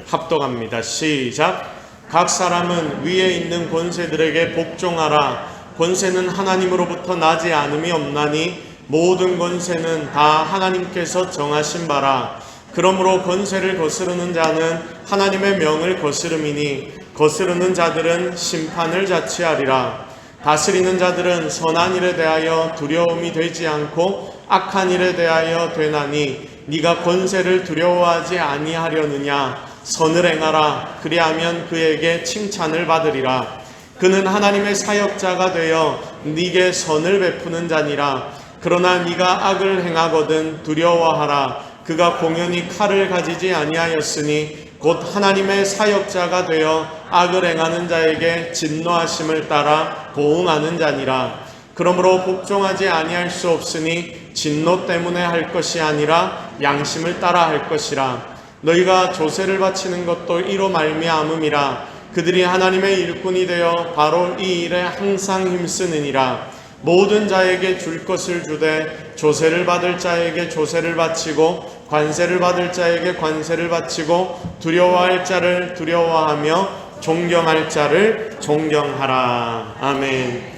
합독합니다. 시작. 각 사람은 위에 있는 권세들에게 복종하라. 권세는 하나님으로부터 나지 않음이 없나니 모든 권세는 다 하나님께서 정하신 바라. 그러므로 권세를 거스르는 자는 하나님의 명을 거스름이니 거스르는 자들은 심판을 자취하리라. 다스리는 자들은 선한 일에 대하여 두려움이 되지 않고 악한 일에 대하여 되나니 네가 권세를 두려워하지 아니하려느냐. 선을 행하라. 그리하면 그에게 칭찬을 받으리라. 그는 하나님의 사역자가 되어 네게 선을 베푸는 자니라. 그러나 네가 악을 행하거든 두려워하라. 그가 공연히 칼을 가지지 아니하였으니 곧 하나님의 사역자가 되어 악을 행하는 자에게 진노하심을 따라 보응하는 자니라. 그러므로 복종하지 아니할 수 없으니 진노 때문에 할 것이 아니라 양심을 따라 할 것이라. 너희가 조세를 바치는 것도 이로 말미암음이라. 그들이 하나님의 일꾼이 되어 바로 이 일에 항상 힘쓰느니라. 모든 자에게 줄 것을 주되 조세를 받을 자에게 조세를 바치고 관세를 받을 자에게 관세를 바치고 두려워할 자를 두려워하며 존경할 자를 존경하라. 아멘.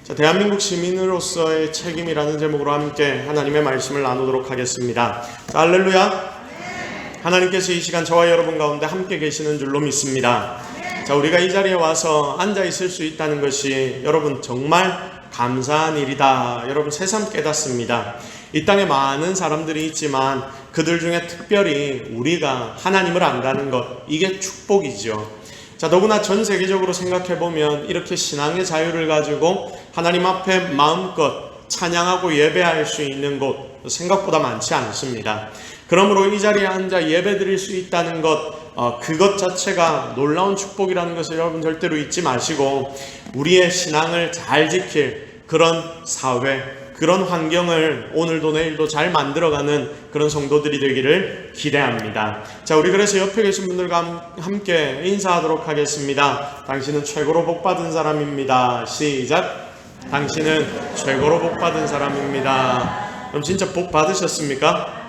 자, 대한민국 시민으로서의 책임이라는 제목으로 함께 하나님의 말씀을 나누도록 하겠습니다. 자, 할렐루야. 하나님께서 이 시간 저와 여러분 가운데 함께 계시는 줄로 믿습니다. 자, 우리가 이 자리에 와서 앉아 있을 수 있다는 것이 여러분 정말 감사한 일이다. 여러분 새삼 깨닫습니다. 이 땅에 많은 사람들이 있지만 그들 중에 특별히 우리가 하나님을 안다는 것, 이게 축복이죠. 자, 더구나 전 세계적으로 생각해 보면 이렇게 신앙의 자유를 가지고 하나님 앞에 마음껏 찬양하고 예배할 수 있는 곳 생각보다 많지 않습니다. 그러므로 이 자리에 앉아 예배 드릴 수 있다는 것, 그것 자체가 놀라운 축복이라는 것을 여러분 절대로 잊지 마시고 우리의 신앙을 잘 지킬 그런 사회, 그런 환경을 오늘도 내일도 잘 만들어가는 그런 성도들이 되기를 기대합니다. 자, 우리 그래서 옆에 계신 분들과 함께 인사하도록 하겠습니다. 당신은 최고로 복받은 사람입니다. 시작. 당신은 최고로 복받은 사람입니다. 그럼 진짜 복 받으셨습니까?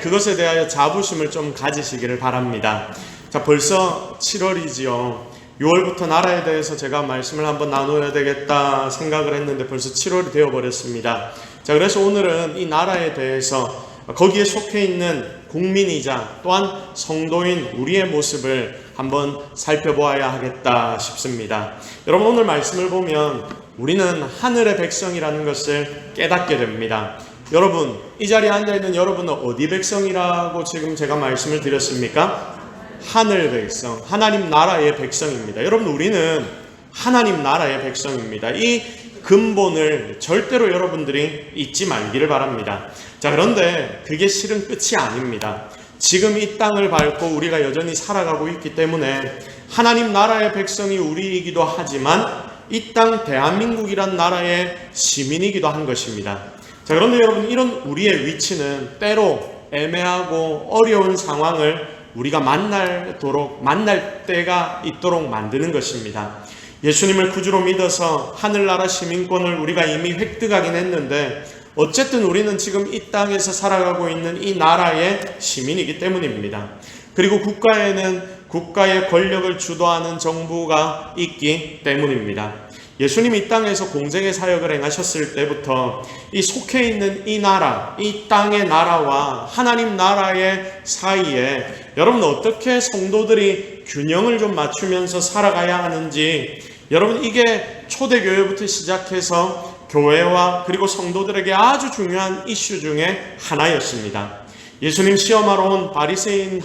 그것에 대하여 자부심을 좀 가지시기를 바랍니다. 자, 벌써 7월이지요. 6월부터 나라에 대해서 제가 말씀을 한번 나눠야 되겠다 생각을 했는데 벌써 7월이 되어버렸습니다. 자, 그래서 오늘은 이 나라에 대해서 거기에 속해 있는 국민이자 또한 성도인 우리의 모습을 한번 살펴보아야 하겠다 싶습니다. 여러분, 오늘 말씀을 보면 우리는 하늘의 백성이라는 것을 깨닫게 됩니다. 여러분, 이 자리에 앉아있는 여러분은 어디 백성이라고 지금 제가 말씀을 드렸습니까? 하늘 백성, 하나님 나라의 백성입니다. 여러분, 우리는 하나님 나라의 백성입니다. 이 근본을 절대로 여러분들이 잊지 말기를 바랍니다. 자, 그런데 그게 실은 끝이 아닙니다. 지금 이 땅을 밟고 우리가 여전히 살아가고 있기 때문에 하나님 나라의 백성이 우리이기도 하지만 이 땅 대한민국이란 나라의 시민이기도 한 것입니다. 자, 그런데 여러분, 이런 우리의 위치는 때로 애매하고 어려운 상황을 우리가 만날 때가 있도록 만드는 것입니다. 예수님을 구주로 믿어서 하늘나라 시민권을 우리가 이미 획득하긴 했는데 어쨌든 우리는 지금 이 땅에서 살아가고 있는 이 나라의 시민이기 때문입니다. 그리고 국가에는 국가의 권력을 주도하는 정부가 있기 때문입니다. 예수님이 이 땅에서 공생의 사역을 행하셨을 때부터 이 속해 있는 이 나라, 이 땅의 나라와 하나님 나라의 사이에 여러분 어떻게 성도들이 균형을 좀 맞추면서 살아가야 하는지, 여러분 이게 초대교회부터 시작해서 교회와 그리고 성도들에게 아주 중요한 이슈 중에 하나였습니다. 예수님 시험하러 온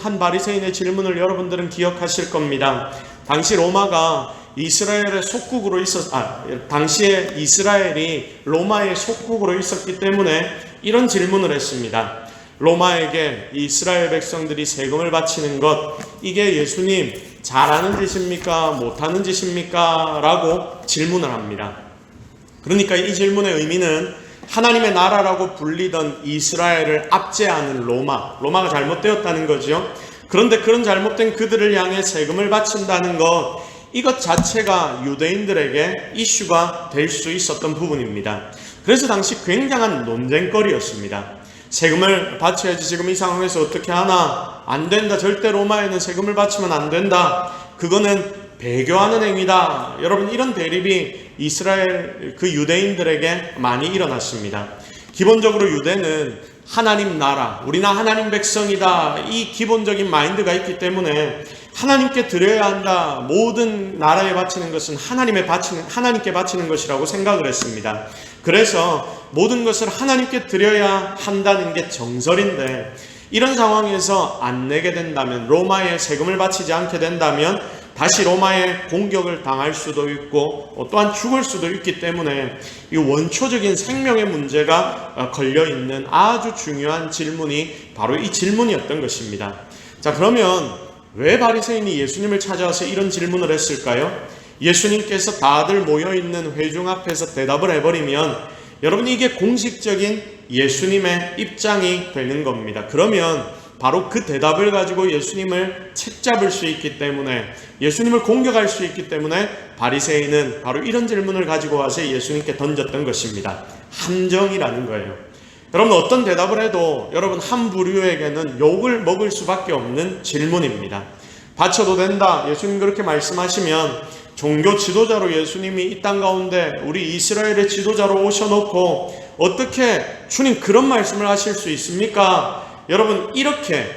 한 바리새인의 질문을 여러분들은 기억하실 겁니다. 당시 로마가 이스라엘의 속국으로 당시에 이스라엘이 로마의 속국으로 있었기 때문에 이런 질문을 했습니다. 로마에게 이스라엘 백성들이 세금을 바치는 것, 이게 예수님 잘하는 짓입니까? 못하는 짓입니까? 라고 질문을 합니다. 그러니까 이 질문의 의미는 하나님의 나라라고 불리던 이스라엘을 압제하는 로마가 잘못되었다는 거죠. 그런데 그런 잘못된 그들을 향해 세금을 바친다는 것, 이것 자체가 유대인들에게 이슈가 될 수 있었던 부분입니다. 그래서 당시 굉장한 논쟁거리였습니다. 세금을 바쳐야지 지금 이 상황에서 어떻게 하나? 안 된다. 절대 로마에는 세금을 바치면 안 된다. 그거는 배교하는 행위다. 여러분, 이런 대립이 이스라엘 그 유대인들에게 많이 일어났습니다. 기본적으로 유대는 하나님 나라, 우리는 하나님 백성이다. 이 기본적인 마인드가 있기 때문에 하나님께 드려야 한다. 모든 나라에 바치는 것은 하나님께 바치는 것이라고 생각을 했습니다. 그래서 모든 것을 하나님께 드려야 한다는 게 정설인데, 이런 상황에서 안 내게 된다면, 로마에 세금을 바치지 않게 된다면 다시 로마에 공격을 당할 수도 있고 또한 죽을 수도 있기 때문에 이 원초적인 생명의 문제가 걸려있는 아주 중요한 질문이 바로 이 질문이었던 것입니다. 자, 그러면 왜 바리새인이 예수님을 찾아와서 이런 질문을 했을까요? 예수님께서 다들 모여있는 회중 앞에서 대답을 해버리면 여러분, 이게 공식적인 예수님의 입장이 되는 겁니다. 그러면 바로 그 대답을 가지고 예수님을 책잡을 수 있기 때문에, 예수님을 공격할 수 있기 때문에 바리새인은 바로 이런 질문을 가지고 와서 예수님께 던졌던 것입니다. 함정이라는 거예요. 여러분, 어떤 대답을 해도 여러분 한 부류에게는 욕을 먹을 수밖에 없는 질문입니다. 바쳐도 된다. 예수님 그렇게 말씀하시면 종교 지도자로 예수님이 이 땅 가운데 우리 이스라엘의 지도자로 오셔놓고 어떻게 주님 그런 말씀을 하실 수 있습니까? 여러분, 이렇게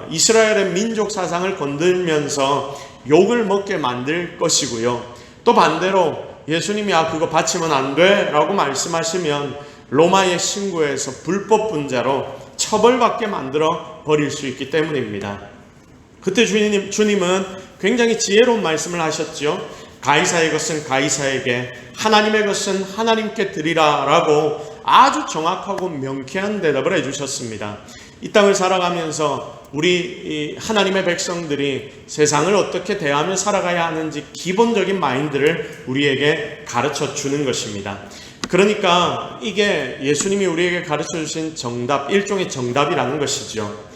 이스라엘의 민족 사상을 건들면서 욕을 먹게 만들 것이고요. 또 반대로 예수님이 그거 바치면 안 돼 라고 말씀하시면 로마의 신고에서 불법 분자로 처벌받게 만들어 버릴 수 있기 때문입니다. 그때 주님은 굉장히 지혜로운 말씀을 하셨죠. 가이사의 것은 가이사에게, 하나님의 것은 하나님께 드리라 라고 아주 정확하고 명쾌한 대답을 해주셨습니다. 이 땅을 살아가면서 우리 하나님의 백성들이 세상을 어떻게 대하며 살아가야 하는지 기본적인 마인드를 우리에게 가르쳐 주는 것입니다. 그러니까 이게 예수님이 우리에게 가르쳐 주신 정답, 일종의 정답이라는 것이죠.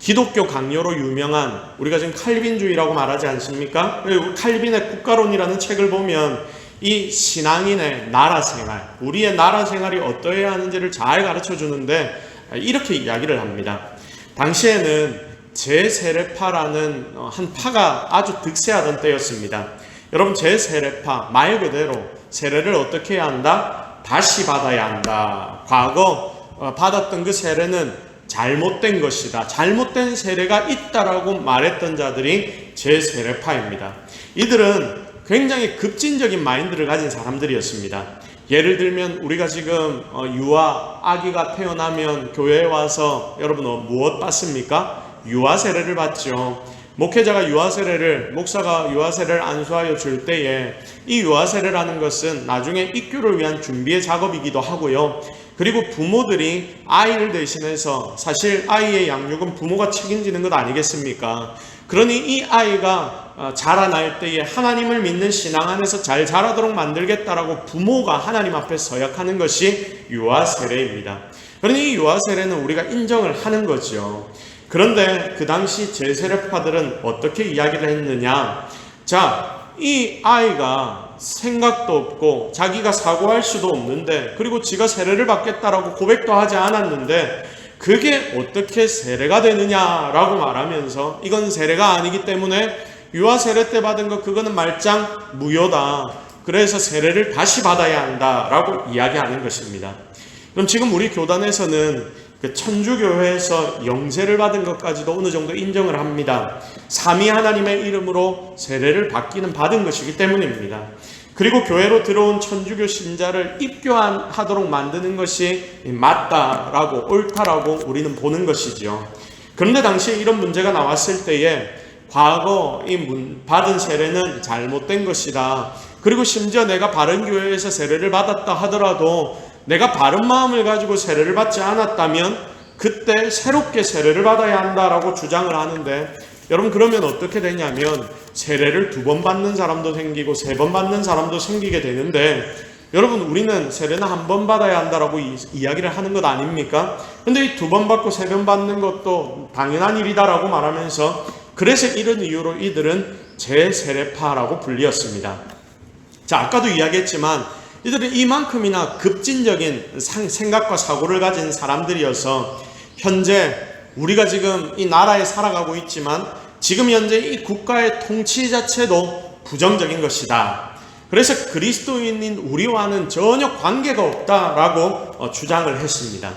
기독교 강요로 유명한, 우리가 지금 칼빈주의라고 말하지 않습니까? 칼빈의 국가론이라는 책을 보면 이 신앙인의 나라 생활, 우리의 나라 생활이 어떠해야 하는지를 잘 가르쳐 주는데 이렇게 이야기를 합니다. 당시에는 제세례파라는 한 파가 아주 득세하던 때였습니다. 여러분, 제세례파 말 그대로 세례를 어떻게 해야 한다? 다시 받아야 한다. 과거 받았던 그 세례는 잘못된 것이다. 잘못된 세례가 있다라고 말했던 자들이 제세례파입니다. 이들은 굉장히 급진적인 마인드를 가진 사람들이었습니다. 예를 들면 우리가 지금 유아 아기가 태어나면 교회에 와서 여러분 무엇 받습니까? 유아 세례를 받죠. 목회자가 유아 세례를, 목사가 유아 세례를 안수하여 줄 때에 이 유아 세례라는 것은 나중에 입교를 위한 준비의 작업이기도 하고요. 그리고 부모들이 아이를 대신해서, 사실 아이의 양육은 부모가 책임지는 것 아니겠습니까? 그러니 이 아이가 자라날 때에 하나님을 믿는 신앙 안에서 잘 자라도록 만들겠다라고 부모가 하나님 앞에 서약하는 것이 유아 세례입니다. 그러니 이 유아 세례는 우리가 인정을 하는 거죠. 그런데 그 당시 제세례파들은 어떻게 이야기를 했느냐? 자, 이 아이가 생각도 없고 자기가 사고할 수도 없는데, 그리고 지가 세례를 받겠다라고 고백도 하지 않았는데 그게 어떻게 세례가 되느냐라고 말하면서 이건 세례가 아니기 때문에 유아 세례 때 받은 거 그거는 말짱 무효다. 그래서 세례를 다시 받아야 한다라고 이야기하는 것입니다. 그럼 지금 우리 교단에서는 그 천주교회에서 영세를 받은 것까지도 어느 정도 인정을 합니다. 삼위 하나님의 이름으로 세례를 받은 것이기 때문입니다. 그리고 교회로 들어온 천주교 신자를 입교하도록 만드는 것이 맞다라고, 옳다라고 우리는 보는 것이죠. 그런데 당시에 이런 문제가 나왔을 때에 과거 받은 세례는 잘못된 것이다. 그리고 심지어 내가 바른 교회에서 세례를 받았다 하더라도 내가 바른 마음을 가지고 세례를 받지 않았다면 그때 새롭게 세례를 받아야 한다라고 주장을 하는데, 여러분 그러면 어떻게 되냐면 세례를 2번 받는 사람도 생기고 3번 받는 사람도 생기게 되는데, 여러분 우리는 세례는 1번 받아야 한다라고 이야기를 하는 것 아닙니까? 근데 이 2번 받고 3번 받는 것도 당연한 일이다라고 말하면서, 그래서 이런 이유로 이들은 제세례파라고 불리었습니다. 자, 아까도 이야기했지만 이들은 이만큼이나 급진적인 생각과 사고를 가진 사람들이어서 현재 우리가 지금 이 나라에 살아가고 있지만 지금 현재 이 국가의 통치 자체도 부정적인 것이다. 그래서 그리스도인인 우리와는 전혀 관계가 없다라고 주장을 했습니다.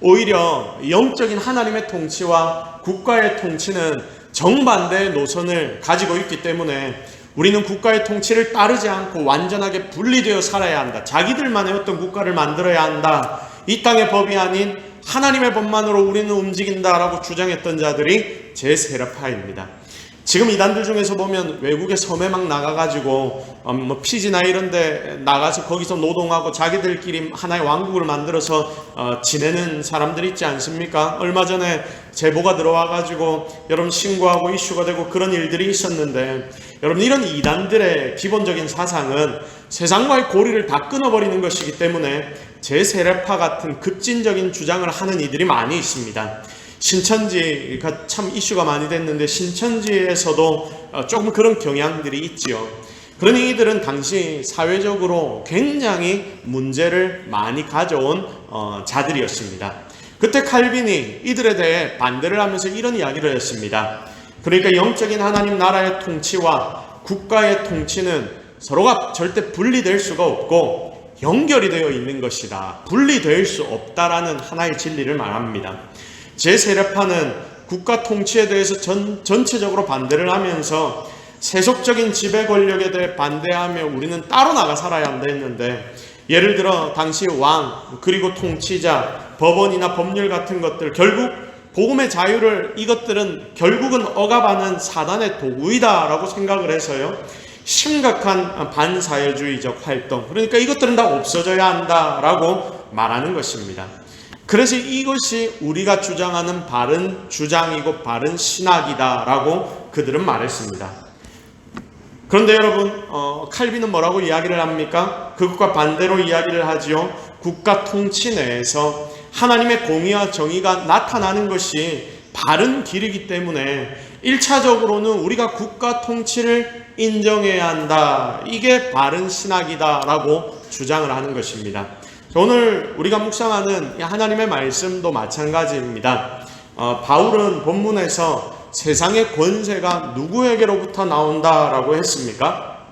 오히려 영적인 하나님의 통치와 국가의 통치는 정반대의 노선을 가지고 있기 때문에 우리는 국가의 통치를 따르지 않고 완전하게 분리되어 살아야 한다. 자기들만의 어떤 국가를 만들어야 한다. 이 땅의 법이 아닌 하나님의 법만으로 우리는 움직인다라고 주장했던 자들이 제세례파입니다. 지금 이단들 중에서 보면 외국에 섬에 막 나가가지고 피지나 이런 데 나가서 거기서 노동하고 자기들끼리 하나의 왕국을 만들어서 지내는 사람들 있지 않습니까? 얼마 전에 제보가 들어와가지고 여러분 신고하고 이슈가 되고 그런 일들이 있었는데, 여러분 이런 이단들의 기본적인 사상은 세상과의 고리를 다 끊어버리는 것이기 때문에 제세례파 같은 급진적인 주장을 하는 이들이 많이 있습니다. 신천지가 참 이슈가 많이 됐는데 신천지에서도 조금 그런 경향들이 있지요. 그러니 이들은 당시 사회적으로 굉장히 문제를 많이 가져온 자들이었습니다. 그때 칼빈이 이들에 대해 반대를 하면서 이런 이야기를 했습니다. 그러니까 영적인 하나님 나라의 통치와 국가의 통치는 서로가 절대 분리될 수가 없고 연결이 되어 있는 것이다. 분리될 수 없다라는 하나의 진리를 말합니다. 제세례파는 국가 통치에 대해서 전체적으로 반대를 하면서 세속적인 지배 권력에 대해 반대하며 우리는 따로 나가 살아야 한다 했는데, 예를 들어 당시 왕 그리고 통치자, 법원이나 법률 같은 것들, 결국 복음의 자유를 이것들은 결국은 억압하는 사단의 도구이다라고 생각을 해서요, 심각한 반사회주의적 활동, 그러니까 이것들은 다 없어져야 한다라고 말하는 것입니다. 그래서 이것이 우리가 주장하는 바른 주장이고 바른 신학이다라고 그들은 말했습니다. 그런데 여러분, 칼빈은 뭐라고 이야기를 합니까? 그것과 반대로 이야기를 하지요. 국가 통치 내에서 하나님의 공의와 정의가 나타나는 것이 바른 길이기 때문에 1차적으로는 우리가 국가 통치를 인정해야 한다. 이게 바른 신학이다라고 주장을 하는 것입니다. 오늘 우리가 묵상하는 하나님의 말씀도 마찬가지입니다. 바울은 본문에서 세상의 권세가 누구에게로부터 나온다라고 했습니까?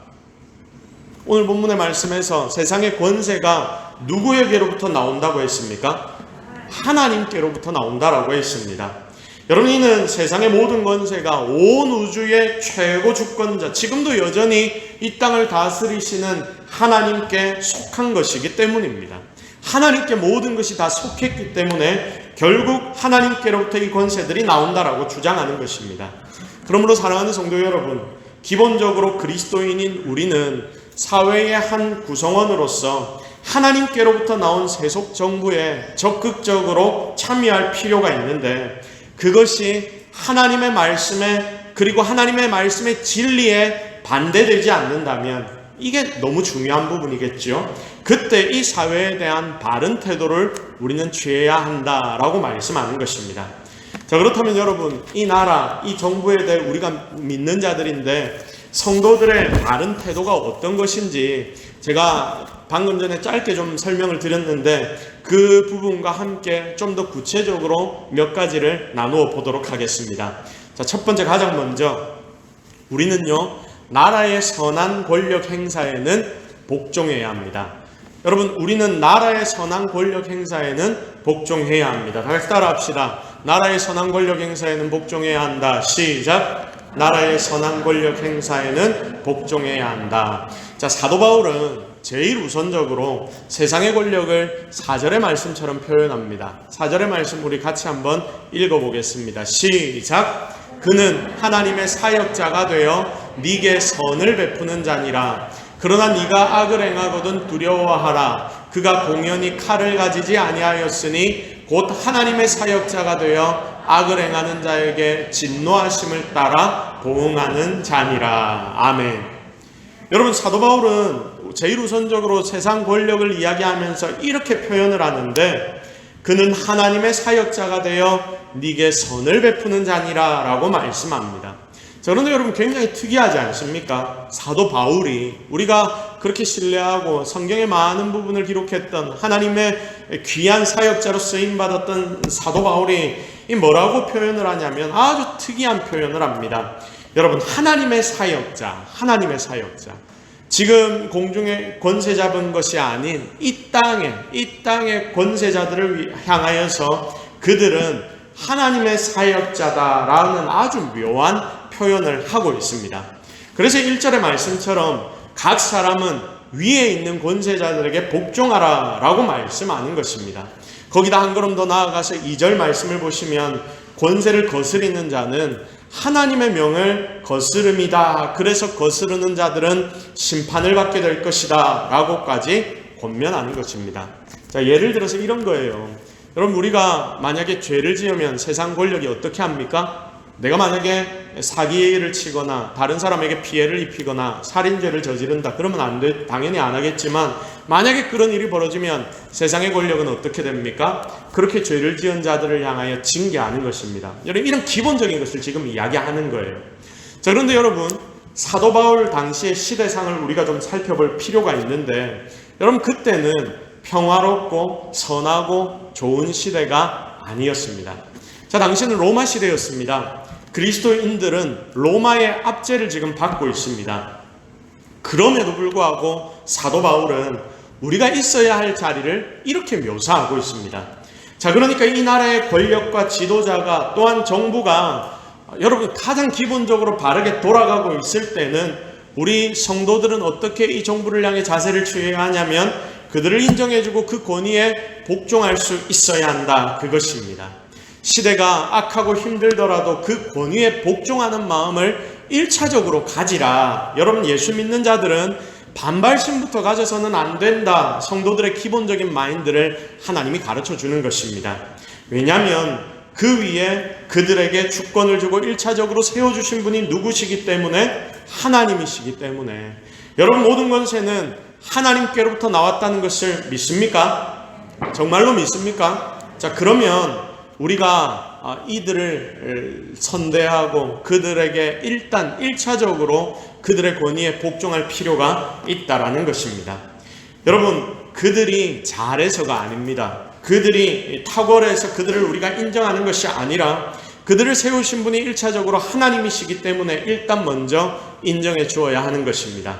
오늘 본문의 말씀에서 세상의 권세가 누구에게로부터 나온다고 했습니까? 하나님께로부터 나온다라고 했습니다. 여러분, 이는 세상의 모든 권세가 온 우주의 최고 주권자, 지금도 여전히 이 땅을 다스리시는 하나님께 속한 것이기 때문입니다. 하나님께 모든 것이 다 속했기 때문에 결국 하나님께로부터 이 권세들이 나온다라고 주장하는 것입니다. 그러므로 사랑하는 성도 여러분, 기본적으로 그리스도인인 우리는 사회의 한 구성원으로서 하나님께로부터 나온 세속 정부에 적극적으로 참여할 필요가 있는데, 그것이 하나님의 말씀에, 그리고 하나님의 말씀의 진리에 반대되지 않는다면 이게 너무 중요한 부분이겠죠. 그때 이 사회에 대한 바른 태도를 우리는 취해야 한다라고 말씀하는 것입니다. 자, 그렇다면 여러분, 이 나라, 이 정부에 대해 우리가 믿는 자들인데 성도들의 바른 태도가 어떤 것인지 제가 방금 전에 짧게 좀 설명을 드렸는데, 그 부분과 함께 좀 더 구체적으로 몇 가지를 나누어 보도록 하겠습니다. 자, 첫 번째, 가장 먼저 우리는요, 나라의 선한 권력 행사에는 복종해야 합니다. 여러분, 우리는 나라의 선한 권력 행사에는 복종해야 합니다. 다시 따라 합시다. 나라의 선한 권력 행사에는 복종해야 한다. 시작. 나라의 선한 권력 행사에는 복종해야 한다. 자, 사도 바울은 제일 우선적으로 세상의 권력을 4절의 말씀처럼 표현합니다. 4절의 말씀 우리 같이 한번 읽어보겠습니다. 시작. 그는 하나님의 사역자가 되어 네게 선을 베푸는 자니라. 그러나 네가 악을 행하거든 두려워하라. 그가 공연히 칼을 가지지 아니하였으니 곧 하나님의 사역자가 되어 악을 행하는 자에게 진노하심을 따라 보응하는 자니라. 아멘. 여러분, 사도 바울은 제일 우선적으로 세상 권력을 이야기하면서 이렇게 표현을 하는데, 그는 하나님의 사역자가 되어 네게 선을 베푸는 자니라 라고 말씀합니다. 자, 그런데 여러분, 굉장히 특이하지 않습니까? 사도 바울이, 우리가 그렇게 신뢰하고 성경의 많은 부분을 기록했던 하나님의 귀한 사역자로 쓰임받았던 사도 바울이 이 뭐라고 표현을 하냐면 아주 특이한 표현을 합니다. 여러분, 하나님의 사역자, 하나님의 사역자. 지금 공중에 권세 잡은 것이 아닌 이 땅의 권세자들을 향하여서 그들은 하나님의 사역자다라는 아주 묘한 표현을 하고 있습니다. 그래서 1절의 말씀처럼 각 사람은 위에 있는 권세자들에게 복종하라 라고 말씀하는 것입니다. 거기다 한 걸음 더 나아가서 2절 말씀을 보시면 권세를 거스리는 자는 하나님의 명을 거스름이다. 그래서 거스르는 자들은 심판을 받게 될 것이다 라고까지 권면하는 것입니다. 자, 예를 들어서 이런 거예요. 여러분, 우리가 만약에 죄를 지으면 세상 권력이 어떻게 합니까? 내가 만약에 사기를 치거나 다른 사람에게 피해를 입히거나 살인죄를 저지른다 그러면 당연히 안 하겠지만, 만약에 그런 일이 벌어지면 세상의 권력은 어떻게 됩니까? 그렇게 죄를 지은 자들을 향하여 징계하는 것입니다. 여러분, 이런 기본적인 것을 지금 이야기하는 거예요. 자, 그런데 여러분, 사도 바울 당시의 시대상을 우리가 좀 살펴볼 필요가 있는데, 여러분, 그때는 평화롭고 선하고 좋은 시대가 아니었습니다. 자, 당시는 로마 시대였습니다. 그리스도인들은 로마의 압제를 지금 받고 있습니다. 그럼에도 불구하고 사도 바울은 우리가 있어야 할 자리를 이렇게 묘사하고 있습니다. 자, 그러니까 이 나라의 권력과 지도자가 또한 정부가 여러분 가장 기본적으로 바르게 돌아가고 있을 때는 우리 성도들은 어떻게 이 정부를 향해 자세를 취해야 하냐면 그들을 인정해주고 그 권위에 복종할 수 있어야 한다. 그것입니다. 시대가 악하고 힘들더라도 그 권위에 복종하는 마음을 1차적으로 가지라. 여러분, 예수 믿는 자들은 반발심부터 가져서는 안 된다. 성도들의 기본적인 마인드를 하나님이 가르쳐 주는 것입니다. 왜냐하면 그 위에 그들에게 주권을 주고 1차적으로 세워주신 분이 누구시기 때문에? 하나님이시기 때문에. 여러분, 모든 권세는 하나님께로부터 나왔다는 것을 믿습니까? 정말로 믿습니까? 자, 그러면 우리가 이들을 선대하고 그들에게 일단 1차적으로 그들의 권위에 복종할 필요가 있다라는 것입니다. 여러분, 그들이 잘해서가 아닙니다. 그들이 탁월해서 그들을 우리가 인정하는 것이 아니라 그들을 세우신 분이 1차적으로 하나님이시기 때문에 일단 먼저 인정해 주어야 하는 것입니다.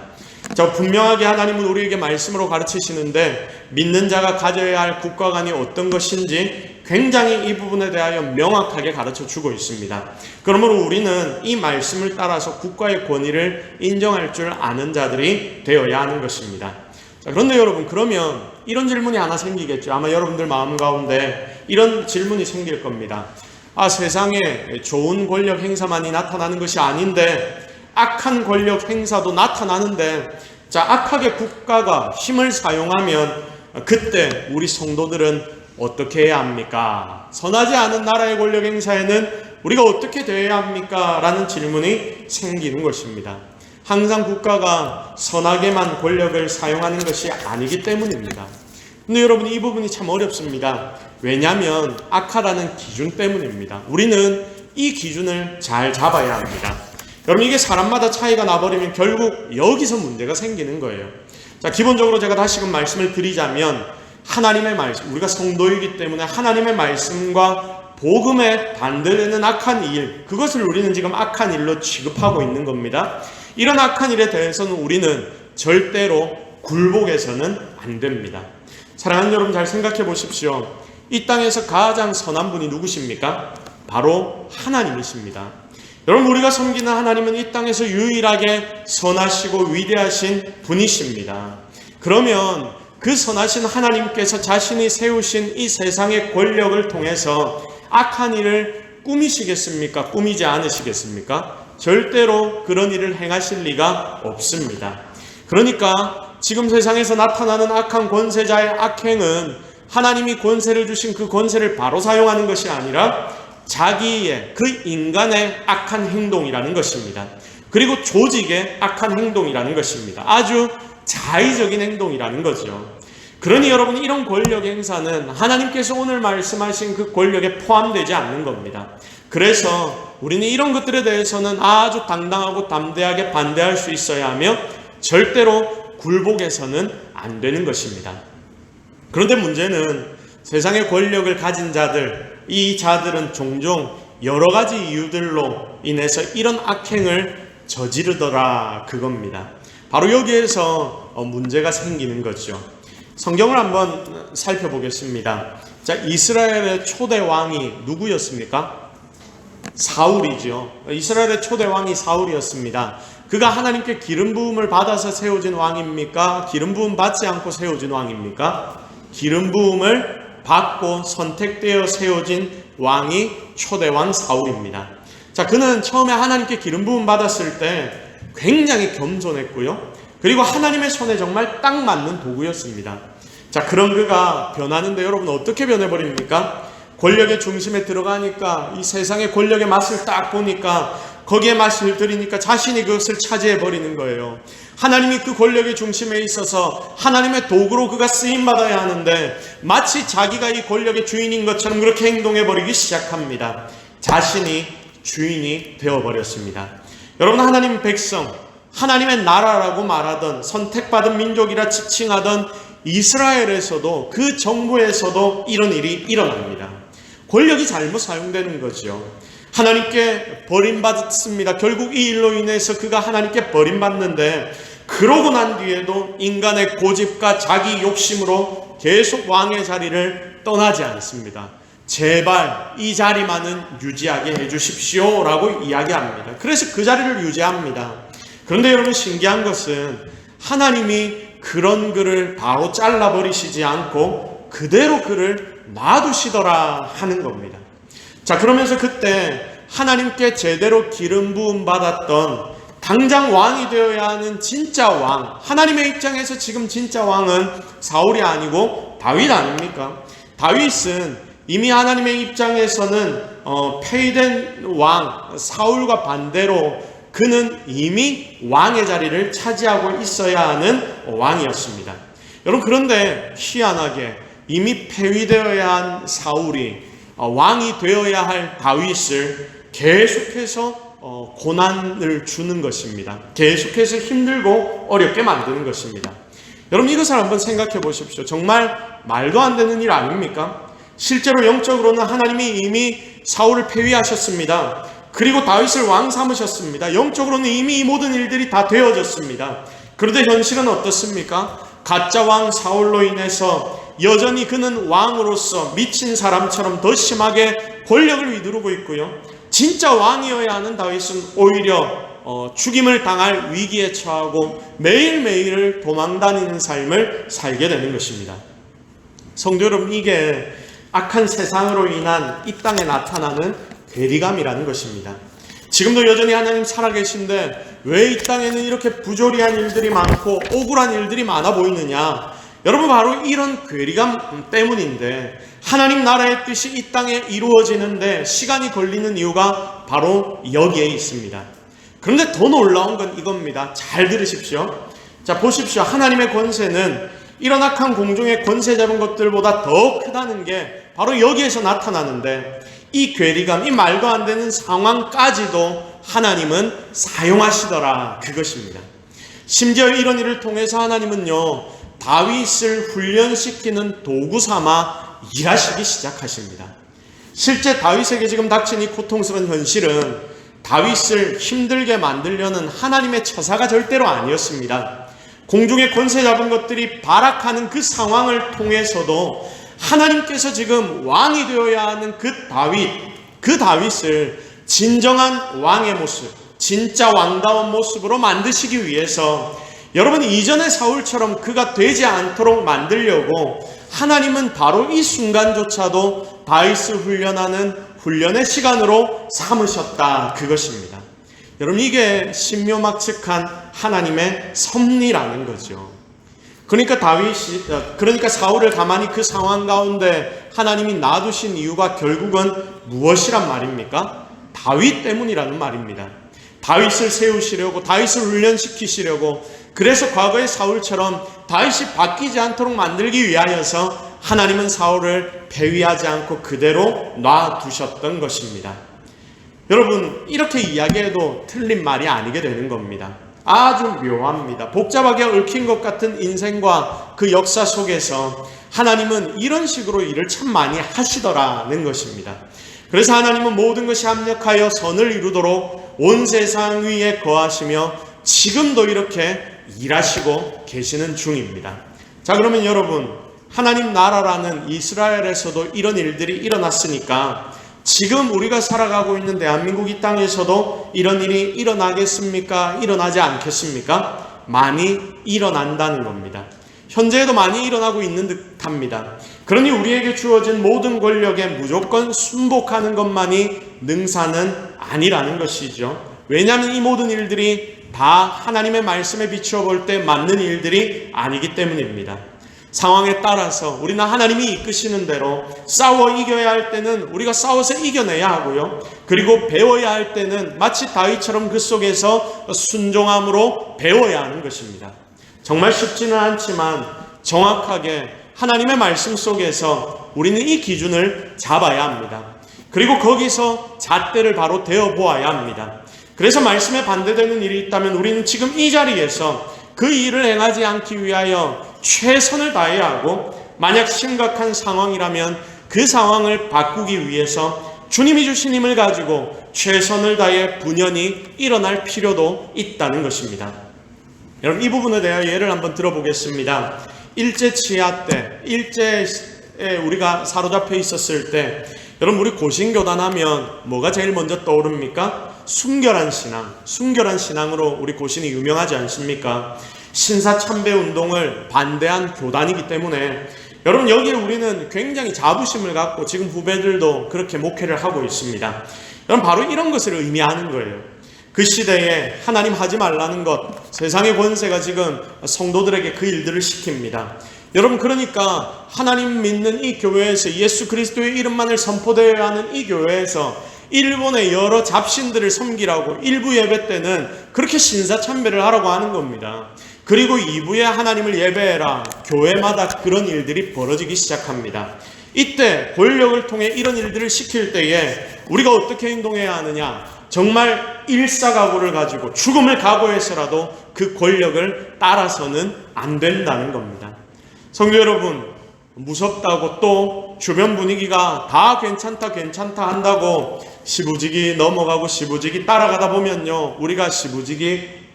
자, 분명하게 하나님은 우리에게 말씀으로 가르치시는데 믿는 자가 가져야 할 국가관이 어떤 것인지 굉장히 이 부분에 대하여 명확하게 가르쳐 주고 있습니다. 그러므로 우리는 이 말씀을 따라서 국가의 권위를 인정할 줄 아는 자들이 되어야 하는 것입니다. 자, 그런데 여러분, 그러면 이런 질문이 하나 생기겠죠. 아마 여러분들 마음 가운데 이런 질문이 생길 겁니다. 세상에 좋은 권력 행사만이 나타나는 것이 아닌데 악한 권력 행사도 나타나는데, 자, 악하게 국가가 힘을 사용하면 그때 우리 성도들은 어떻게 해야 합니까? 선하지 않은 나라의 권력 행사에는 우리가 어떻게 대해야 합니까? 라는 질문이 생기는 것입니다. 항상 국가가 선하게만 권력을 사용하는 것이 아니기 때문입니다. 근데 여러분, 이 부분이 참 어렵습니다. 왜냐하면 악하다는 기준 때문입니다. 우리는 이 기준을 잘 잡아야 합니다. 여러분, 이게 사람마다 차이가 나버리면 결국 여기서 문제가 생기는 거예요. 자, 기본적으로 제가 다시금 말씀을 드리자면 하나님의 말씀, 우리가 성도이기 때문에 하나님의 말씀과 복음에 반대되는 악한 일, 그것을 우리는 지금 악한 일로 취급하고 있는 겁니다. 이런 악한 일에 대해서는 우리는 절대로 굴복해서는 안 됩니다. 사랑하는 여러분, 잘 생각해 보십시오. 이 땅에서 가장 선한 분이 누구십니까? 바로 하나님이십니다. 여러분, 우리가 섬기는 하나님은 이 땅에서 유일하게 선하시고 위대하신 분이십니다. 그러면 그 선하신 하나님께서 자신이 세우신 이 세상의 권력을 통해서 악한 일을 꾸미시겠습니까? 꾸미지 않으시겠습니까? 절대로 그런 일을 행하실 리가 없습니다. 그러니까 지금 세상에서 나타나는 악한 권세자의 악행은 하나님이 권세를 주신 그 권세를 바로 사용하는 것이 아니라 자기의 그 인간의 악한 행동이라는 것입니다. 그리고 조직의 악한 행동이라는 것입니다. 아주 자의적인 행동이라는 거죠. 그러니 여러분, 이런 권력 행사는 하나님께서 오늘 말씀하신 그 권력에 포함되지 않는 겁니다. 그래서 우리는 이런 것들에 대해서는 아주 당당하고 담대하게 반대할 수 있어야 하며 절대로 굴복해서는 안 되는 것입니다. 그런데 문제는 세상의 권력을 가진 자들, 이 자들은 종종 여러 가지 이유들로 인해서 이런 악행을 저지르더라, 그겁니다. 바로 여기에서 문제가 생기는 거죠. 성경을 한번 살펴보겠습니다. 자, 이스라엘의 초대 왕이 누구였습니까? 사울이죠. 이스라엘의 초대 왕이 사울이었습니다. 그가 하나님께 기름 부음을 받아서 세워진 왕입니까? 기름 부음 받지 않고 세워진 왕입니까? 기름 부음을 받고 선택되어 세워진 왕이 초대 왕 사울입니다. 자, 그는 처음에 하나님께 기름 부음 받았을 때 굉장히 겸손했고요. 그리고 하나님의 손에 정말 딱 맞는 도구였습니다. 자, 그런 그가 변하는데 여러분 어떻게 변해버립니까? 권력의 중심에 들어가니까 이 세상의 권력의 맛을 딱 보니까 거기에 맛을 들이니까 자신이 그것을 차지해버리는 거예요. 하나님이 그 권력의 중심에 있어서 하나님의 도구로 그가 쓰임받아야 하는데 마치 자기가 이 권력의 주인인 것처럼 그렇게 행동해버리기 시작합니다. 자신이 주인이 되어버렸습니다. 여러분, 하나님 백성, 하나님의 나라라고 말하던 선택받은 민족이라 지칭하던 이스라엘에서도 그 정부에서도 이런 일이 일어납니다. 권력이 잘못 사용되는 거죠. 하나님께 버림받습니다. 결국 이 일로 인해서 그가 하나님께 버림받는데 그러고 난 뒤에도 인간의 고집과 자기 욕심으로 계속 왕의 자리를 떠나지 않습니다. 제발 이 자리만은 유지하게 해주십시오 라고 이야기합니다. 그래서 그 자리를 유지합니다. 그런데 여러분, 신기한 것은 하나님이 그런 그를 바로 잘라버리시지 않고 그대로 그를 놔두시더라 하는 겁니다. 자, 그러면서 그때 하나님께 제대로 기름 부음 받았던 당장 왕이 되어야 하는 진짜 왕, 하나님의 입장에서 지금 진짜 왕은 사울이 아니고 다윗 아닙니까? 다윗은 이미 하나님의 입장에서는 폐위된 왕 사울과 반대로 그는 이미 왕의 자리를 차지하고 있어야 하는 왕이었습니다. 여러분, 그런데 희한하게 이미 폐위되어야 한 사울이 왕이 되어야 할 다윗을 계속해서 고난을 주는 것입니다. 계속해서 힘들고 어렵게 만드는 것입니다. 여러분, 이것을 한번 생각해 보십시오. 정말 말도 안 되는 일 아닙니까? 실제로 영적으로는 하나님이 이미 사울을 폐위하셨습니다. 그리고 다윗을 왕 삼으셨습니다. 영적으로는 이미 이 모든 일들이 다 되어졌습니다. 그런데 현실은 어떻습니까? 가짜 왕 사울로 인해서 여전히 그는 왕으로서 미친 사람처럼 더 심하게 권력을 휘두르고 있고요. 진짜 왕이어야 하는 다윗은 오히려 죽임을 당할 위기에 처하고 매일매일을 도망다니는 삶을 살게 되는 것입니다. 성도 여러분, 이게 악한 세상으로 인한 이 땅에 나타나는 괴리감이라는 것입니다. 지금도 여전히 하나님 살아계신데 왜 이 땅에는 이렇게 부조리한 일들이 많고 억울한 일들이 많아 보이느냐? 여러분, 바로 이런 괴리감 때문인데 하나님 나라의 뜻이 이 땅에 이루어지는데 시간이 걸리는 이유가 바로 여기에 있습니다. 그런데 더 놀라운 건 이겁니다. 잘 들으십시오. 자, 보십시오. 하나님의 권세는 이런 악한 공중의 권세 잡은 것들보다 더 크다는 게 바로 여기에서 나타나는데 이 괴리감, 이 말도 안 되는 상황까지도 하나님은 사용하시더라, 그것입니다. 심지어 이런 일을 통해서 하나님은요, 다윗을 훈련시키는 도구 삼아 일하시기 시작하십니다. 실제 다윗에게 지금 닥친 이 고통스러운 현실은 다윗을 힘들게 만들려는 하나님의 처사가 절대로 아니었습니다. 공중의 권세 잡은 것들이 발악하는 그 상황을 통해서도 하나님께서 지금 왕이 되어야 하는 그 다윗을 진정한 왕의 모습, 진짜 왕다운 모습으로 만드시기 위해서 여러분, 이전의 사울처럼 그가 되지 않도록 만들려고 하나님은 바로 이 순간조차도 다윗을 훈련하는 훈련의 시간으로 삼으셨다, 그것입니다. 여러분, 이게 신묘막측한 하나님의 섭리라는 거죠. 그러니까 사울을 가만히 그 상황 가운데 하나님이 놔두신 이유가 결국은 무엇이란 말입니까? 다윗 때문이라는 말입니다. 다윗을 세우시려고, 다윗을 훈련시키시려고, 그래서 과거의 사울처럼 다윗이 바뀌지 않도록 만들기 위하여서 하나님은 사울을 폐위하지 않고 그대로 놔두셨던 것입니다. 여러분, 이렇게 이야기해도 틀린 말이 아니게 되는 겁니다. 아주 묘합니다. 복잡하게 얽힌 것 같은 인생과 그 역사 속에서 하나님은 이런 식으로 일을 참 많이 하시더라는 것입니다. 그래서 하나님은 모든 것이 합력하여 선을 이루도록 온 세상 위에 거하시며 지금도 이렇게 일하시고 계시는 중입니다. 자, 그러면 여러분, 하나님 나라라는 이스라엘에서도 이런 일들이 일어났으니까 지금 우리가 살아가고 있는 대한민국 이 땅에서도 이런 일이 일어나겠습니까? 일어나지 않겠습니까? 많이 일어난다는 겁니다. 현재에도 많이 일어나고 있는 듯합니다. 그러니 우리에게 주어진 모든 권력에 무조건 순복하는 것만이 능사는 아니라는 것이죠. 왜냐하면 이 모든 일들이 다 하나님의 말씀에 비추어 볼 때 맞는 일들이 아니기 때문입니다. 상황에 따라서 우리는 하나님이 이끄시는 대로 싸워 이겨야 할 때는 우리가 싸워서 이겨내야 하고요. 그리고 배워야 할 때는 마치 다윗처럼 그 속에서 순종함으로 배워야 하는 것입니다. 정말 쉽지는 않지만 정확하게 하나님의 말씀 속에서 우리는 이 기준을 잡아야 합니다. 그리고 거기서 잣대를 바로 대어 보아야 합니다. 그래서 말씀에 반대되는 일이 있다면 우리는 지금 이 자리에서 그 일을 행하지 않기 위하여 최선을 다해야 하고, 만약 심각한 상황이라면 그 상황을 바꾸기 위해서 주님이 주신 힘을 가지고 최선을 다해 분연히 일어날 필요도 있다는 것입니다. 여러분, 이 부분에 대한 예를 한번 들어보겠습니다. 일제 치하 때, 일제에 우리가 사로잡혀 있었을 때, 여러분, 우리 고신교단 하면 뭐가 제일 먼저 떠오릅니까? 순결한 신앙, 순결한 신앙으로 우리 고신이 유명하지 않습니까? 신사참배 운동을 반대한 교단이기 때문에 여러분, 여기에 우리는 굉장히 자부심을 갖고 지금 후배들도 그렇게 목회를 하고 있습니다. 여러분, 바로 이런 것을 의미하는 거예요. 그 시대에 하나님 하지 말라는 것, 세상의 권세가 지금 성도들에게 그 일들을 시킵니다. 여러분, 그러니까 하나님 믿는 이 교회에서 예수 그리스도의 이름만을 선포되어야 하는 이 교회에서 일본의 여러 잡신들을 섬기라고 1부 예배 때는 그렇게 신사참배를 하라고 하는 겁니다. 그리고 2부에 하나님을 예배해라. 교회마다 그런 일들이 벌어지기 시작합니다. 이때 권력을 통해 이런 일들을 시킬 때에 우리가 어떻게 행동해야 하느냐? 정말 일사각오를 가지고 죽음을 각오해서라도 그 권력을 따라서는 안 된다는 겁니다. 성도 여러분, 무섭다고 또 주변 분위기가 다 괜찮다 한다고 시부지기 넘어가고 시부지기 따라가다 보면요, 우리가 시부지기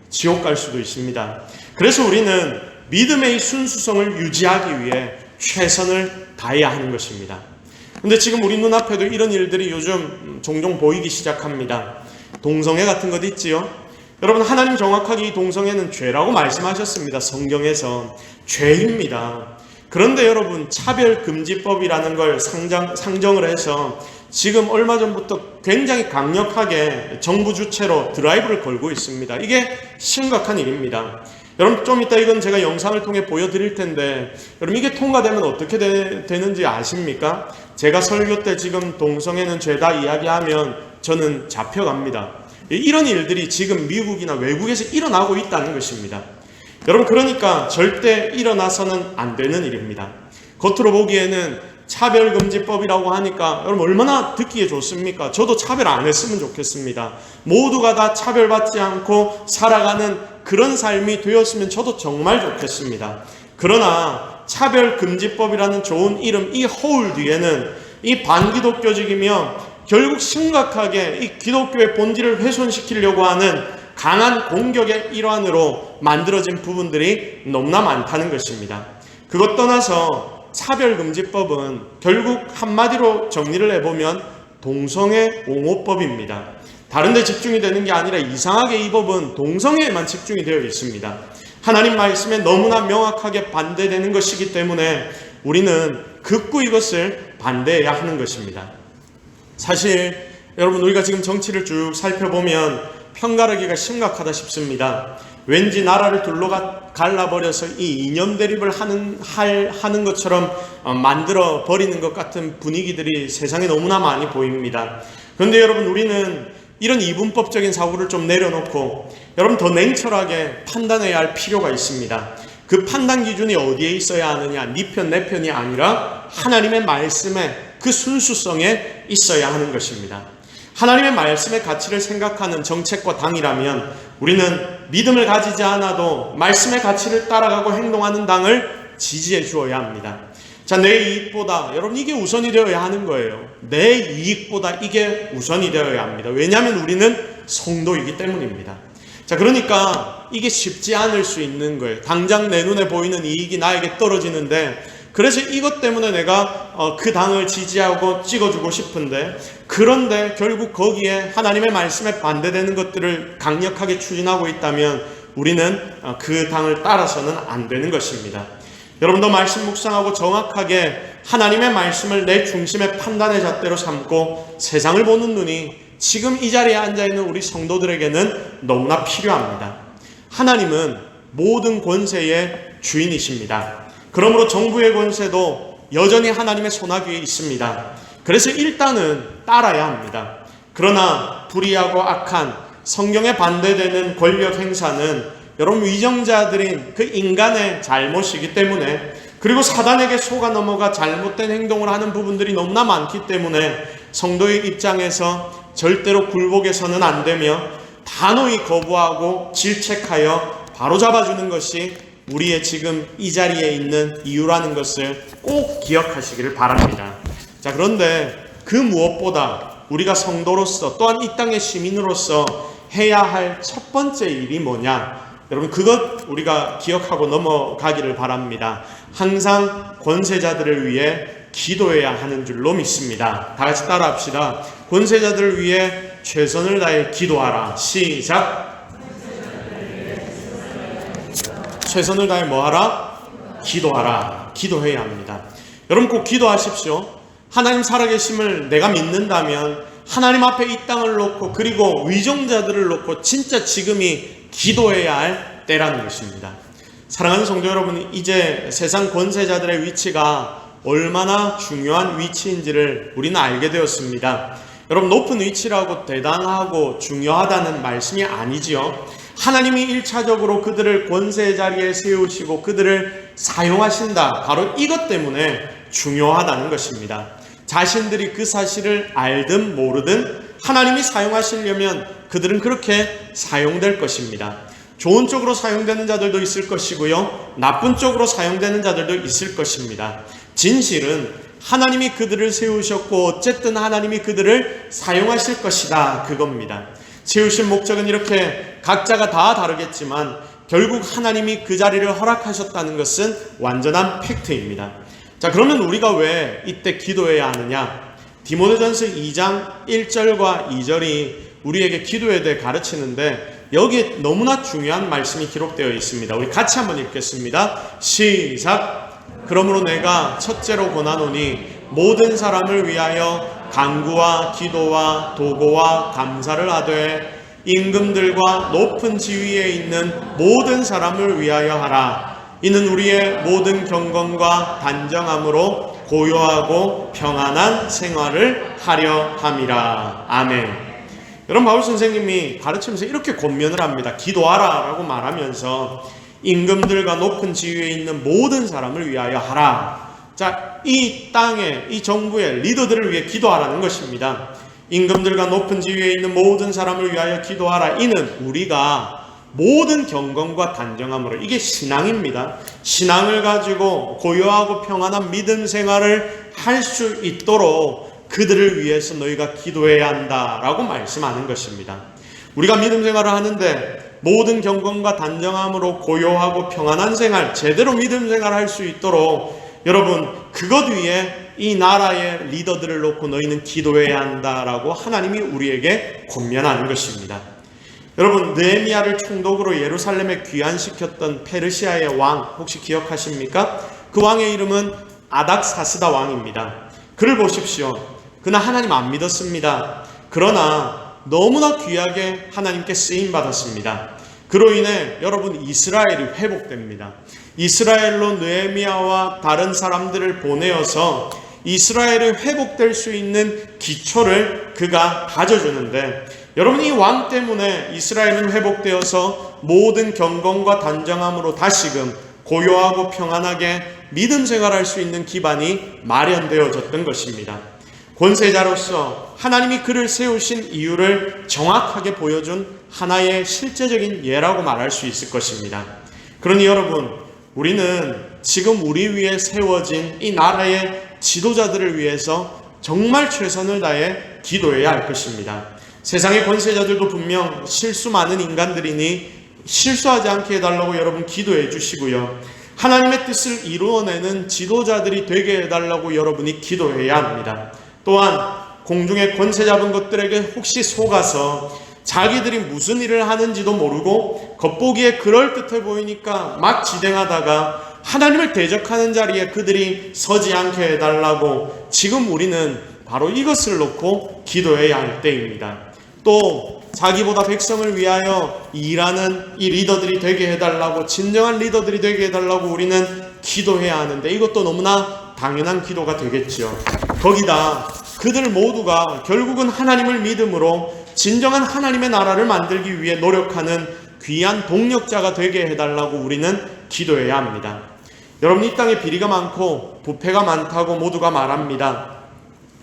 지옥 갈 수도 있습니다. 그래서 우리는 믿음의 순수성을 유지하기 위해 최선을 다해야 하는 것입니다. 근데 지금 우리 눈앞에도 이런 일들이 요즘 종종 보이기 시작합니다. 동성애 같은 것 있지요? 여러분, 하나님 정확하게 이 동성애는 죄라고 말씀하셨습니다. 성경에서 죄입니다. 그런데 여러분, 차별금지법이라는 걸 상정을 해서 지금 얼마 전부터 굉장히 강력하게 정부 주체로 드라이브를 걸고 있습니다. 이게 심각한 일입니다. 여러분, 좀 이따 이건 제가 영상을 통해 보여드릴 텐데, 여러분, 이게 통과되면 어떻게 되는지 아십니까? 제가 설교 때 지금 동성애는 죄다 이야기하면 저는 잡혀갑니다. 이런 일들이 지금 미국이나 외국에서 일어나고 있다는 것입니다. 여러분, 그러니까 절대 일어나서는 안 되는 일입니다. 겉으로 보기에는 차별금지법이라고 하니까 여러분, 얼마나 듣기에 좋습니까? 저도 차별 안 했으면 좋겠습니다. 모두가 다 차별받지 않고 살아가는 그런 삶이 되었으면 저도 정말 좋겠습니다. 그러나 차별금지법이라는 좋은 이름, 이 허울 뒤에는 이 반기독교적이며 결국 심각하게 이 기독교의 본질을 훼손시키려고 하는 강한 공격의 일환으로 만들어진 부분들이 너무나 많다는 것입니다. 그것 떠나서 차별금지법은 결국 한마디로 정리를 해보면 동성애 옹호법입니다. 다른 데 집중이 되는 게 아니라 이상하게 이 법은 동성애에만 집중이 되어 있습니다. 하나님 말씀에 너무나 명확하게 반대되는 것이기 때문에 우리는 극구 이것을 반대해야 하는 것입니다. 사실 여러분, 우리가 지금 정치를 쭉 살펴보면 편가르기가 심각하다 싶습니다. 왠지 나라를 갈라버려서 이 이념 대립을 하는 것처럼 만들어 버리는 것 같은 분위기들이 세상에 너무나 많이 보입니다. 그런데 여러분, 우리는 이런 이분법적인 사고를 좀 내려놓고 여러분, 더 냉철하게 판단해야 할 필요가 있습니다. 그 판단 기준이 어디에 있어야 하느냐? 네 편, 내 편이 아니라 하나님의 말씀에 그 순수성에 있어야 하는 것입니다. 하나님의 말씀의 가치를 생각하는 정책과 당이라면 우리는 믿음을 가지지 않아도 말씀의 가치를 따라가고 행동하는 당을 지지해 주어야 합니다. 자, 내 이익보다, 여러분 이게 우선이 되어야 하는 거예요. 내 이익보다 이게 우선이 되어야 합니다. 왜냐하면 우리는 성도이기 때문입니다. 자, 그러니까 이게 쉽지 않을 수 있는 거예요. 당장 내 눈에 보이는 이익이 나에게 떨어지는데, 그래서 이것 때문에 내가 그 당을 지지하고 찍어주고 싶은데, 그런데 결국 거기에 하나님의 말씀에 반대되는 것들을 강력하게 추진하고 있다면 우리는 그 당을 따라서는 안 되는 것입니다. 여러분도 말씀 묵상하고 정확하게 하나님의 말씀을 내 중심의 판단의 잣대로 삼고 세상을 보는 눈이 지금 이 자리에 앉아있는 우리 성도들에게는 너무나 필요합니다. 하나님은 모든 권세의 주인이십니다. 그러므로 정부의 권세도 여전히 하나님의 손아귀에 있습니다. 그래서 일단은 따라야 합니다. 그러나 불의하고 악한 성경에 반대되는 권력 행사는 여러분 위정자들인 그 인간의 잘못이기 때문에, 그리고 사단에게 속아 넘어가 잘못된 행동을 하는 부분들이 너무나 많기 때문에 성도의 입장에서 절대로 굴복해서는 안 되며 단호히 거부하고 질책하여 바로잡아주는 것이 우리의 지금 이 자리에 있는 이유라는 것을 꼭 기억하시기를 바랍니다. 자, 그런데 그 무엇보다 우리가 성도로서 또한 이 땅의 시민으로서 해야 할 첫 번째 일이 뭐냐? 여러분 그것 우리가 기억하고 넘어가기를 바랍니다. 항상 권세자들을 위해 기도해야 하는 줄로 믿습니다. 다 같이 따라합시다. 권세자들을 위해 최선을 다해 기도하라. 시작. 최선을 다해 뭐하라? 기도하라. 기도해야 합니다. 여러분 꼭 기도하십시오. 하나님 살아계심을 내가 믿는다면 하나님 앞에 이 땅을 놓고 그리고 위정자들을 놓고 진짜 지금이 기도해야 할 때라는 것입니다. 사랑하는 성도 여러분, 이제 세상 권세자들의 위치가 얼마나 중요한 위치인지를 우리는 알게 되었습니다. 여러분 높은 위치라고 대단하고 중요하다는 말씀이 아니지요. 하나님이 1차적으로 그들을 권세 자리에 세우시고 그들을 사용하신다. 바로 이것 때문에 중요하다는 것입니다. 자신들이 그 사실을 알든 모르든 하나님이 사용하시려면 그들은 그렇게 사용될 것입니다. 좋은 쪽으로 사용되는 자들도 있을 것이고요, 나쁜 쪽으로 사용되는 자들도 있을 것입니다. 진실은 하나님이 그들을 세우셨고 어쨌든 하나님이 그들을 사용하실 것이다, 그겁니다. 세우신 목적은 이렇게 각자가 다 다르겠지만 결국 하나님이 그 자리를 허락하셨다는 것은 완전한 팩트입니다. 자, 그러면 우리가 왜 이때 기도해야 하느냐? 디모데전서 2장 1절과 2절이 우리에게 기도에 대해 가르치는데 여기에 너무나 중요한 말씀이 기록되어 있습니다. 우리 같이 한번 읽겠습니다. 시작. 그러므로 내가 첫째로 권하노니 모든 사람을 위하여 간구와 기도와 도고와 감사를 하되 임금들과 높은 지위에 있는 모든 사람을 위하여 하라. 이는 우리의 모든 경건과 단정함으로 고요하고 평안한 생활을 하려 함이라. 아멘. 여러분 바울 선생님이 가르치면서 이렇게 권면을 합니다. 기도하라 라고 말하면서 임금들과 높은 지위에 있는 모든 사람을 위하여 하라. 자, 이 땅의 이 정부의 리더들을 위해 기도하라는 것입니다. 임금들과 높은 지위에 있는 모든 사람을 위하여 기도하라. 이는 우리가 모든 경건과 단정함으로, 이게 신앙입니다. 신앙을 가지고 고요하고 평안한 믿음 생활을 할 수 있도록 그들을 위해서 너희가 기도해야 한다라고 말씀하는 것입니다. 우리가 믿음 생활을 하는데 모든 경건과 단정함으로 고요하고 평안한 생활, 제대로 믿음 생활을 할 수 있도록 여러분 그것 위에 이 나라의 리더들을 놓고 너희는 기도해야 한다라고 하나님이 우리에게 권면하는 것입니다. 여러분 느헤미야를 총독으로 예루살렘에 귀환시켰던 페르시아의 왕 혹시 기억하십니까? 그 왕의 이름은 아닥사스다 왕입니다. 그를 보십시오. 그는 하나님 안 믿었습니다. 그러나 너무나 귀하게 하나님께 쓰임받았습니다. 그로 인해 여러분 이스라엘이 회복됩니다. 이스라엘로 느헤미야와 다른 사람들을 보내어서 이스라엘이 회복될 수 있는 기초를 그가 다져주는데, 여러분 이 왕 때문에 이스라엘은 회복되어서 모든 경건과 단정함으로 다시금 고요하고 평안하게 믿음 생활할 수 있는 기반이 마련되어졌던 것입니다. 권세자로서 하나님이 그를 세우신 이유를 정확하게 보여준 하나의 실제적인 예라고 말할 수 있을 것입니다. 그러니 여러분, 우리는 지금 우리 위에 세워진 이 나라의 지도자들을 위해서 정말 최선을 다해 기도해야 할 것입니다. 세상의 권세자들도 분명 실수 많은 인간들이니 실수하지 않게 해달라고 여러분 기도해 주시고요. 하나님의 뜻을 이루어내는 지도자들이 되게 해달라고 여러분이 기도해야 합니다. 또한 공중의 권세 잡은 것들에게 혹시 속아서 자기들이 무슨 일을 하는지도 모르고 겉보기에 그럴듯해 보이니까 막 진행하다가 하나님을 대적하는 자리에 그들이 서지 않게 해달라고 지금 우리는 바로 이것을 놓고 기도해야 할 때입니다. 또 자기보다 백성을 위하여 일하는 이 리더들이 되게 해달라고, 진정한 리더들이 되게 해달라고 우리는 기도해야 하는데 이것도 너무나 당연한 기도가 되겠죠. 거기다 그들 모두가 결국은 하나님을 믿음으로 진정한 하나님의 나라를 만들기 위해 노력하는 귀한 동력자가 되게 해달라고 우리는 기도해야 합니다. 여러분, 이 땅에 비리가 많고 부패가 많다고 모두가 말합니다.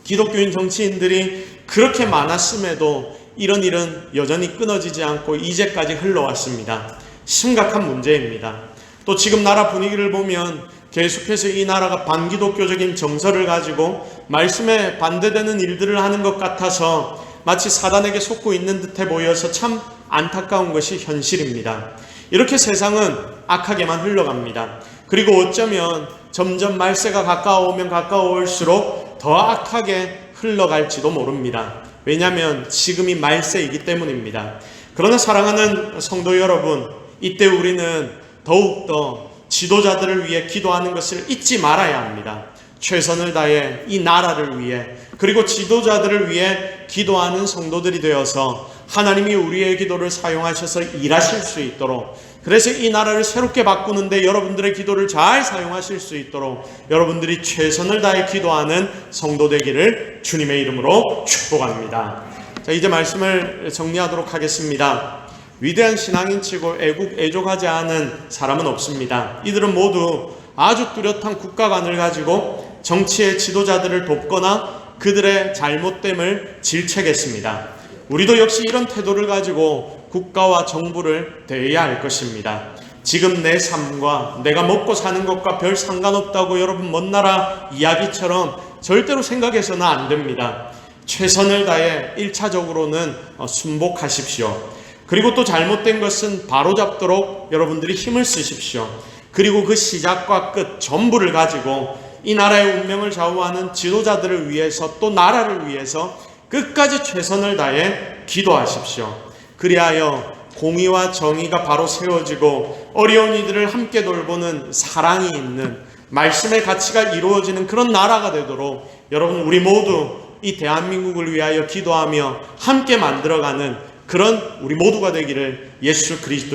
기독교인 정치인들이 그렇게 많았음에도 이런 일은 여전히 끊어지지 않고 이제까지 흘러왔습니다. 심각한 문제입니다. 또 지금 나라 분위기를 보면 계속해서 이 나라가 반기독교적인 정서를 가지고 말씀에 반대되는 일들을 하는 것 같아서 마치 사단에게 속고 있는 듯해 보여서 참 안타까운 것이 현실입니다. 이렇게 세상은 악하게만 흘러갑니다. 그리고 어쩌면 점점 말세가 가까워오면 가까워올수록 더 악하게 흘러갈지도 모릅니다. 왜냐하면 지금이 말세이기 때문입니다. 그러나 사랑하는 성도 여러분, 이때 우리는 더욱더 지도자들을 위해 기도하는 것을 잊지 말아야 합니다. 최선을 다해 이 나라를 위해, 그리고 지도자들을 위해 기도하는 성도들이 되어서 하나님이 우리의 기도를 사용하셔서 일하실 수 있도록, 그래서 이 나라를 새롭게 바꾸는데 여러분들의 기도를 잘 사용하실 수 있도록 여러분들이 최선을 다해 기도하는 성도 되기를 주님의 이름으로 축복합니다. 자, 이제 말씀을 정리하도록 하겠습니다. 위대한 신앙인치고 애족하지 않은 사람은 없습니다. 이들은 모두 아주 뚜렷한 국가관을 가지고 정치의 지도자들을 돕거나 그들의 잘못됨을 질책했습니다. 우리도 역시 이런 태도를 가지고 국가와 정부를 대해야 할 것입니다. 지금 내 삶과 내가 먹고 사는 것과 별 상관없다고 여러분 먼 나라 이야기처럼 절대로 생각해서는 안 됩니다. 최선을 다해 1차적으로는 순복하십시오. 그리고 또 잘못된 것은 바로잡도록 여러분들이 힘을 쓰십시오. 그리고 그 시작과 끝 전부를 가지고 이 나라의 운명을 좌우하는 지도자들을 위해서, 또 나라를 위해서 끝까지 최선을 다해 기도하십시오. 그리하여 공의와 정의가 바로 세워지고 어려운 이들을 함께 돌보는 사랑이 있는 말씀의 가치가 이루어지는 그런 나라가 되도록 여러분, 우리 모두 이 대한민국을 위하여 기도하며 함께 만들어가는 그런 우리 모두가 되기를 예수 그리스도